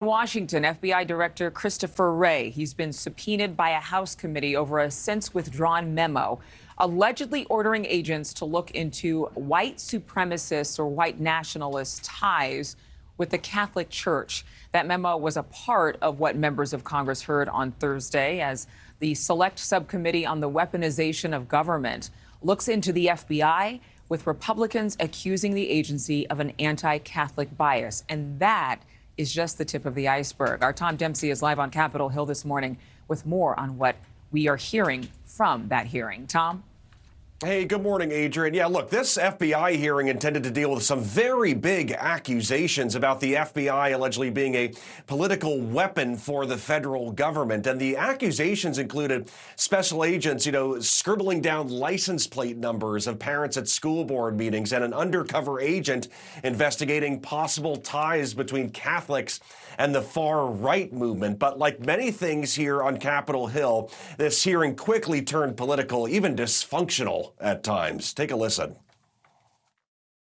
Washington, FBI Director Christopher Wray. He's been subpoenaed by a House committee over a since-withdrawn memo allegedly ordering agents to look into white supremacist or white nationalist ties with the Catholic Church. That memo was a part of what members of Congress heard on Thursday as the Select Subcommittee on the Weaponization of Government looks into the FBI, with Republicans accusing the agency of an anti-Catholic bias. And that is just the tip of the iceberg. Our Tom Dempsey is live on Capitol Hill this morning with more on what we are hearing from that hearing. Tom? Hey, good morning, Adrienne. Yeah, look, this FBI hearing intended to deal with some very big accusations about the FBI allegedly being a political weapon for the federal government. And the accusations included special agents, scribbling down license plate numbers of parents at school board meetings and an undercover agent investigating possible ties between Catholics and the far-right movement. But like many things here on Capitol Hill, this hearing quickly turned political, even dysfunctional at times. Take a listen.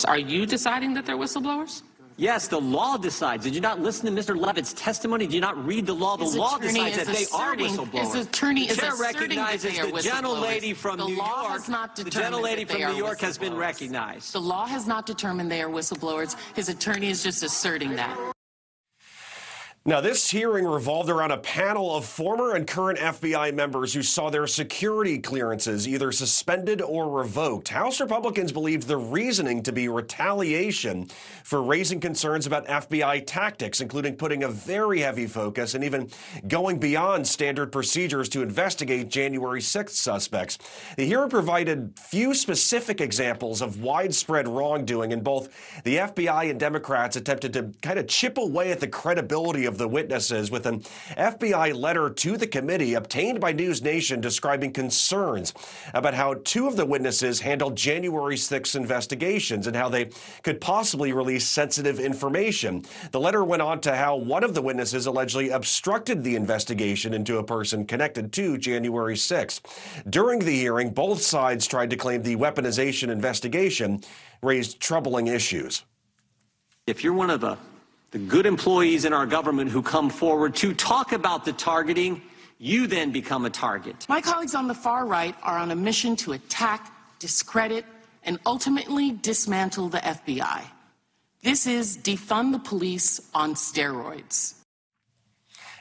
Are you deciding that they're whistleblowers? Yes, the law decides. Did you not listen to Mr. Levitt's testimony? Did you not read the law? The law decides that they are whistleblowers. His attorney the is chair asserting recognizes that they are the gentlelady from New York. The gentlelady from New York has been recognized. The law has not determined they are whistleblowers. His attorney is just asserting that. Now, this hearing revolved around a panel of former and current FBI members who saw their security clearances either suspended or revoked. House Republicans believed the reasoning to be retaliation for raising concerns about FBI tactics, including putting a very heavy focus and even going beyond standard procedures to investigate January 6th suspects. The hearing provided few specific examples of widespread wrongdoing, and both the FBI and Democrats attempted to kind of chip away at the credibility of the witnesses with an FBI letter to the committee obtained by NewsNation describing concerns about how two of the witnesses handled January 6th investigations and how they could possibly release sensitive information. The letter went on to how one of the witnesses allegedly obstructed the investigation into a person connected to January 6th. During the hearing, both sides tried to claim the weaponization investigation raised troubling issues. If you're one of the good employees in our government who come forward to talk about the targeting, you then become a target. My colleagues on the far right are on a mission to attack, discredit, and ultimately dismantle the FBI. This is defund the police on steroids.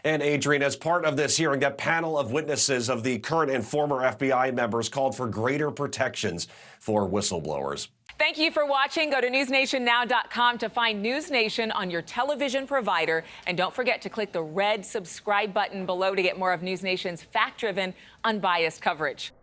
And Adrienne, as part of this hearing, that panel of witnesses of the current and former FBI members called for greater protections for whistleblowers. Thank you for watching. Go to newsnationnow.com to find NewsNation on your television provider. And don't forget to click the red subscribe button below to get more of NewsNation's fact-driven, unbiased coverage.